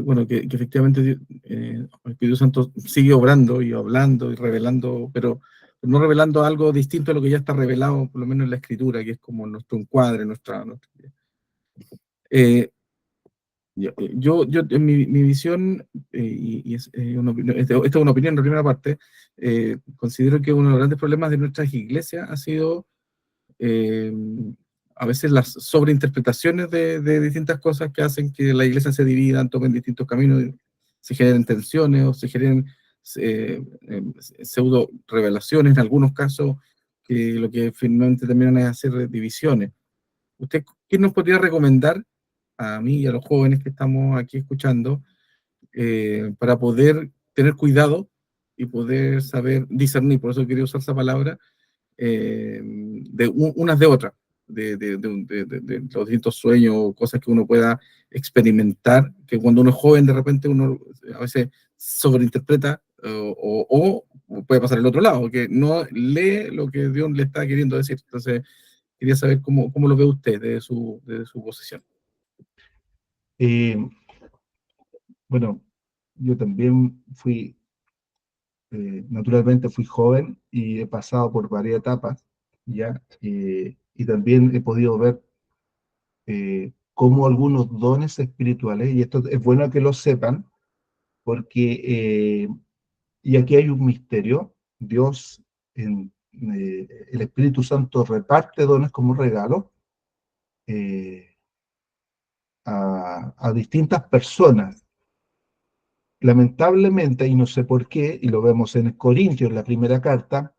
bueno, que efectivamente el Espíritu Santo sigue obrando y hablando y revelando, pero no revelando algo distinto a lo que ya está revelado, por lo menos en la Escritura, que es como nuestro encuadre, eh, en mi visión, y es, esta es una opinión en la primera parte, considero que uno de los grandes problemas de nuestras iglesias ha sido eh, a veces las sobreinterpretaciones de distintas cosas que hacen que la iglesia se divida, tomen distintos caminos, se generen tensiones o se generen pseudo revelaciones en algunos casos, que lo que finalmente terminan es hacer divisiones. ¿Usted qué nos podría recomendar a mí y a los jóvenes que estamos aquí escuchando para poder tener cuidado y poder saber discernir? Por eso quería usar esa palabra, de unas de otras, de los distintos sueños o cosas que uno pueda experimentar, que cuando uno es joven de repente uno a veces sobreinterpreta, o puede pasar el otro lado, que no lee lo que Dios le está queriendo decir. Entonces, quería saber cómo lo ve usted desde su posición. Eh, bueno, yo también naturalmente fui joven y he pasado por varias etapas, ¿ya? Y también he podido ver cómo algunos dones espirituales, y esto es bueno que lo sepan, porque, y aquí hay un misterio, Dios, el Espíritu Santo reparte dones como regalo a distintas personas. Lamentablemente, y no sé por qué, y lo vemos en Corintios, en la primera carta,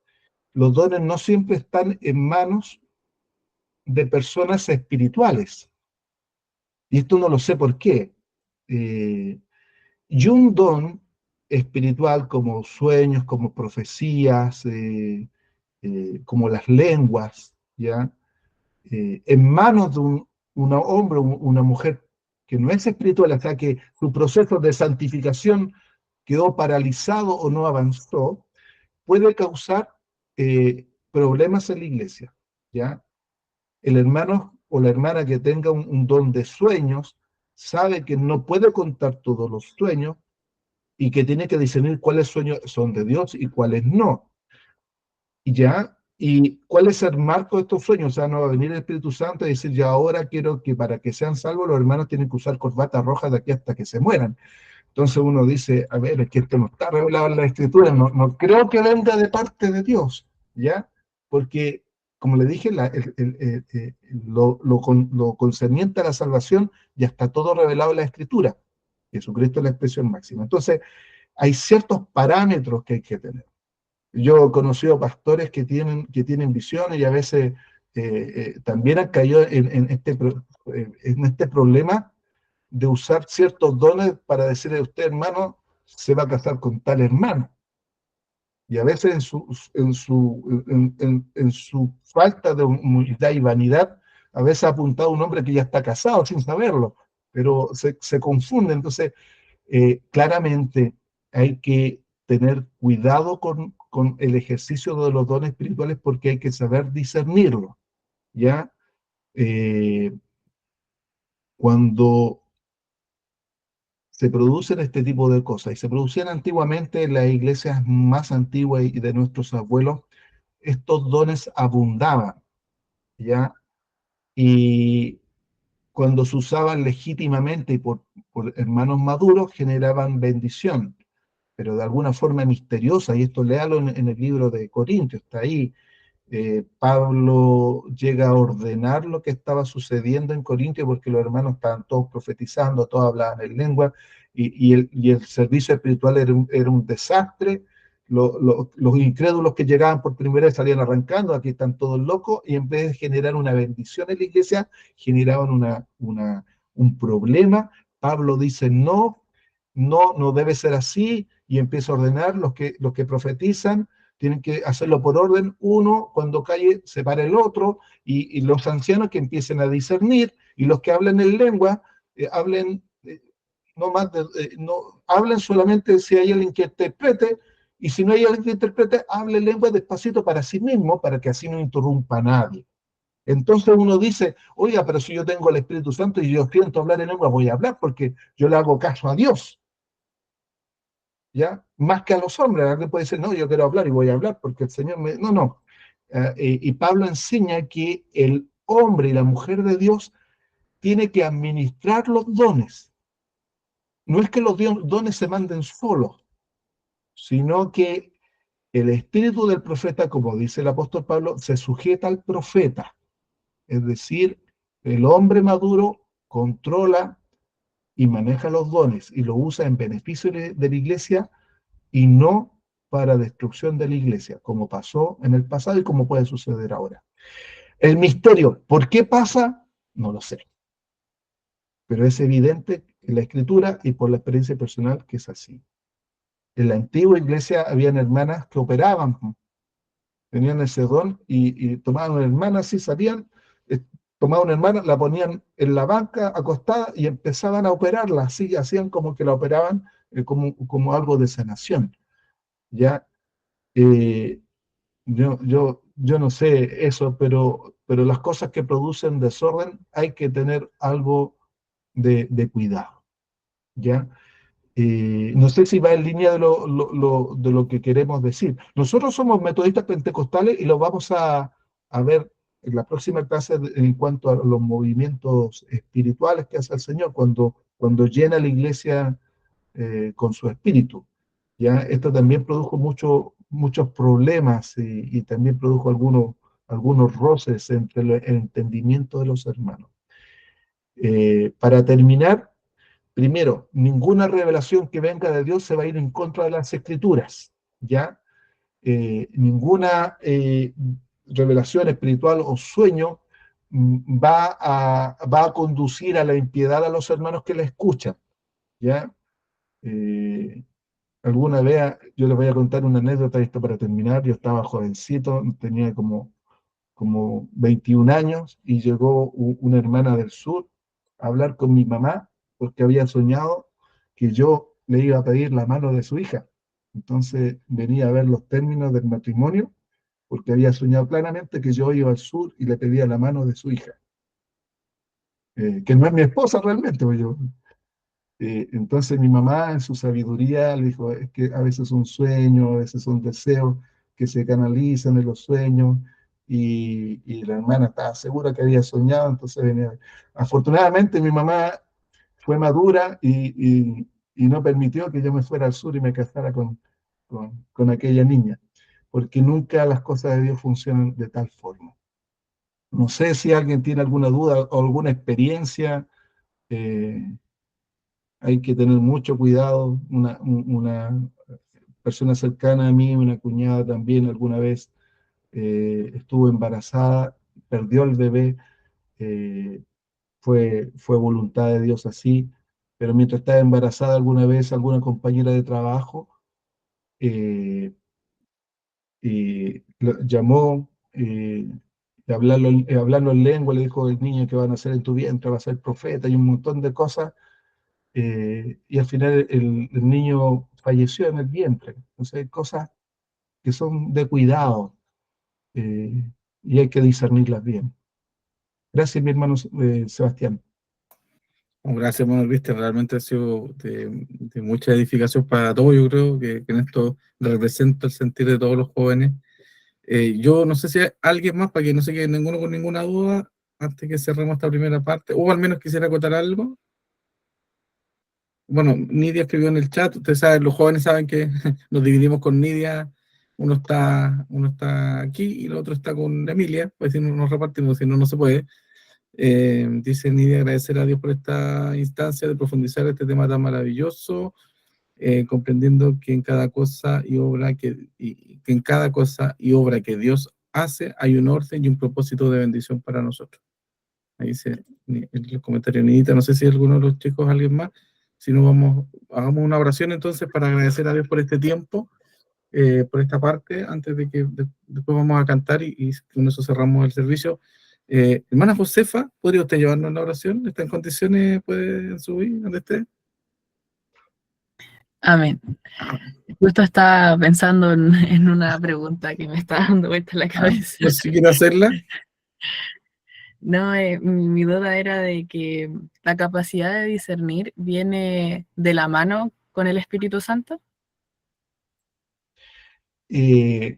los dones no siempre están en manos de personas espirituales. Y esto no lo sé por qué. Y un don espiritual como sueños, como profecías, como las lenguas, ¿ya? En manos de un hombre o una mujer que no es espiritual, hasta que su proceso de santificación quedó paralizado o no avanzó, puede causar problemas en la iglesia, ¿ya? El hermano o la hermana que tenga un don de sueños sabe que no puede contar todos los sueños y que tiene que discernir cuáles sueños son de Dios y cuáles no. Y ya, ¿y cuál es el marco de estos sueños? O sea, no va a venir el Espíritu Santo y decir, ya ahora quiero que para que sean salvos los hermanos tienen que usar corbatas rojas de aquí hasta que se mueran. Entonces uno dice, a ver, es que esto no está revelado en la Escritura, no creo que venga de parte de Dios, ¿ya? Porque, como le dije, lo concerniente a la salvación ya está todo revelado en la Escritura. Jesucristo es la expresión máxima. Entonces, hay ciertos parámetros que hay que tener. Yo he conocido pastores que tienen visiones y a veces también han caído en este problema de usar ciertos dones para decirle a usted, hermano, se va a casar con tal hermano. Y a veces en su falta de humildad y vanidad, a veces ha apuntado a un hombre que ya está casado sin saberlo, pero se confunde. Entonces, claramente hay que tener cuidado con el ejercicio de los dones espirituales porque hay que saber discernirlo, ¿ya? Cuando se producen este tipo de cosas. Y se producían antiguamente en las iglesias más antiguas y de nuestros abuelos, estos dones abundaban, ¿ya? Y cuando se usaban legítimamente y por hermanos maduros, generaban bendición, pero de alguna forma misteriosa, y esto léalo en el libro de Corintios, está ahí. Pablo llega a ordenar lo que estaba sucediendo en Corintio porque los hermanos estaban todos profetizando, todos hablaban en lengua y el servicio espiritual era un desastre. Los incrédulos que llegaban por primera vez salían arrancando, aquí están todos locos, y en vez de generar una bendición en la iglesia, generaban un problema. Pablo dice, no debe ser así, y empieza a ordenar los que profetizan tienen que hacerlo por orden, uno cuando cae separa el otro, y los ancianos que empiecen a discernir, y los que hablen en lengua, hablen, no más no, hablen solamente si hay alguien que interprete, y si no hay alguien que interprete, hable lengua despacito para sí mismo, para que así no interrumpa a nadie. Entonces uno dice, oiga, pero si yo tengo el Espíritu Santo y yo siento hablar en lengua, voy a hablar porque yo le hago caso a Dios. ¿Ya? Más que a los hombres. Alguien puede decir, no, yo quiero hablar y voy a hablar porque el Señor me... No, no. Y Pablo enseña que el hombre y la mujer de Dios tiene que administrar los dones. No es que los dones se manden solos, sino que el espíritu del profeta, como dice el apóstol Pablo, se sujeta al profeta. Es decir, el hombre maduro controla y maneja los dones y lo usa en beneficio de la iglesia y no para destrucción de la iglesia, como pasó en el pasado y como puede suceder ahora. El misterio, ¿por qué pasa? No lo sé. Pero es evidente en la escritura y por la experiencia personal que es así. En la antigua iglesia habían hermanas que operaban, tenían ese don y tomaban una hermana así, sabían, tomaban una hermana, la ponían en la banca acostada y empezaban a operarla, así, hacían como que la operaban como algo de sanación. ¿Ya? Eh, yo no sé eso, pero las cosas que producen desorden hay que tener algo de cuidado, ¿ya? No sé si va en línea de lo que queremos decir. Nosotros somos metodistas pentecostales y lo vamos a ver en la próxima clase en cuanto a los movimientos espirituales que hace el Señor cuando llena la iglesia con su espíritu. ¿Ya? Esto también produjo muchos problemas y también produjo algunos roces entre el entendimiento de los hermanos. Para terminar, primero, ninguna revelación que venga de Dios se va a ir en contra de las Escrituras, ¿ya? Ninguna revelación espiritual o sueño va a conducir a la impiedad a los hermanos que la escuchan, ¿ya? Alguna vez, yo les voy a contar una anécdota, esto para terminar, yo estaba jovencito, tenía como 21 años, y llegó una hermana del sur a hablar con mi mamá, porque había soñado que yo le iba a pedir la mano de su hija. Entonces venía a ver los términos del matrimonio, porque había soñado claramente que yo iba al sur y le pedía la mano de su hija, que no es mi esposa realmente, pues yo. Entonces mi mamá en su sabiduría le dijo, es que a veces un sueño, a veces un deseo que se canalizan en los sueños, y la hermana estaba segura que había soñado, entonces venía. Afortunadamente mi mamá fue madura y no permitió que yo me fuera al sur y me casara con aquella niña, porque nunca las cosas de Dios funcionan de tal forma. No sé si alguien tiene alguna duda o alguna experiencia. eh, Hay que tener mucho cuidado. Una persona cercana a mí, una cuñada también, alguna vez estuvo embarazada, perdió el bebé, eh, fue voluntad de Dios así, pero mientras estaba embarazada alguna vez, alguna compañera de trabajo llamó, hablando en lengua, le dijo: el niño que van a hacer en tu vientre va a ser profeta, y un montón de cosas. Y al final el niño falleció en el vientre. Entonces hay cosas que son de cuidado, eh, y hay que discernirlas bien. Gracias, mi hermano Sebastián. Gracias, hermano Cristian, realmente ha sido de mucha edificación para todos. Yo creo que en esto representa el sentir de todos los jóvenes. Yo no sé si hay alguien más, para que no se quede ninguno con ninguna duda, antes que cerremos esta primera parte, o al menos quisiera acotar algo. Bueno, Nidia escribió en el chat, ustedes saben, los jóvenes saben que nos dividimos con Nidia, uno está aquí y el otro está con Emilia, pues si no nos repartimos, si no, no se puede. Dice Nidia, agradecer a Dios por esta instancia de profundizar este tema tan maravilloso, comprendiendo que en cada cosa y obra que en cada cosa y obra que Dios hace hay un orden y un propósito de bendición para nosotros. Ahí dice el comentario de Nidita, no sé si alguno de los chicos, alguien más. Si no, hagamos una oración entonces para agradecer a Dios por este tiempo, por esta parte, antes de que después vamos a cantar y con eso cerramos el servicio. Hermana Josefa, ¿podría usted llevarnos la oración? ¿Está en condiciones? ¿Puede subir donde esté? Amén. Justo estaba pensando en una pregunta que me está dando vuelta en la cabeza. Pues si quiere hacerla. No, mi duda era de que la capacidad de discernir viene de la mano con el Espíritu Santo. Muy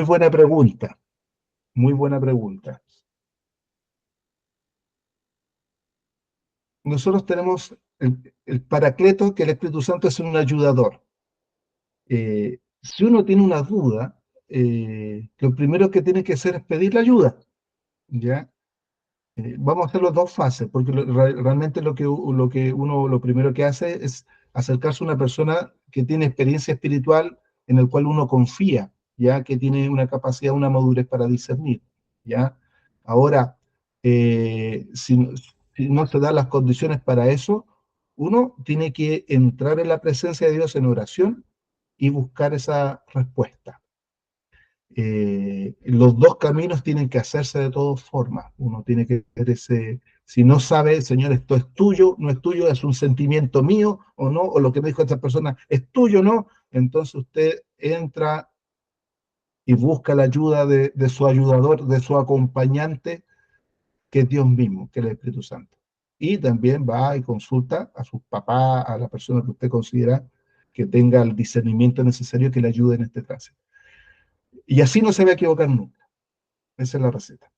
buena pregunta, muy buena pregunta. Nosotros tenemos el Paracleto, que el Espíritu Santo es un ayudador. Si uno tiene una duda, lo primero que tiene que hacer es pedir la ayuda, ¿ya? Vamos a hacerlo en dos fases, porque realmente lo que uno lo primero que hace es acercarse a una persona que tiene experiencia espiritual, en el cual uno confía, ya que tiene una capacidad, una madurez para discernir, ¿ya? Ahora, si no se dan las condiciones para eso, uno tiene que entrar en la presencia de Dios en oración y buscar esa respuesta. Los dos caminos tienen que hacerse de todas formas. Uno tiene que ver si no sabe, Señor, esto es tuyo, no es tuyo, es un sentimiento mío o no, o lo que me dijo esta persona es tuyo o no, entonces usted entra y busca la ayuda de su ayudador, de su acompañante, que es Dios mismo, que es el Espíritu Santo. Y también va y consulta a sus papás, a la persona que usted considera que tenga el discernimiento necesario que le ayude en este tránsito. Y así no se va a equivocar nunca. Esa es la receta.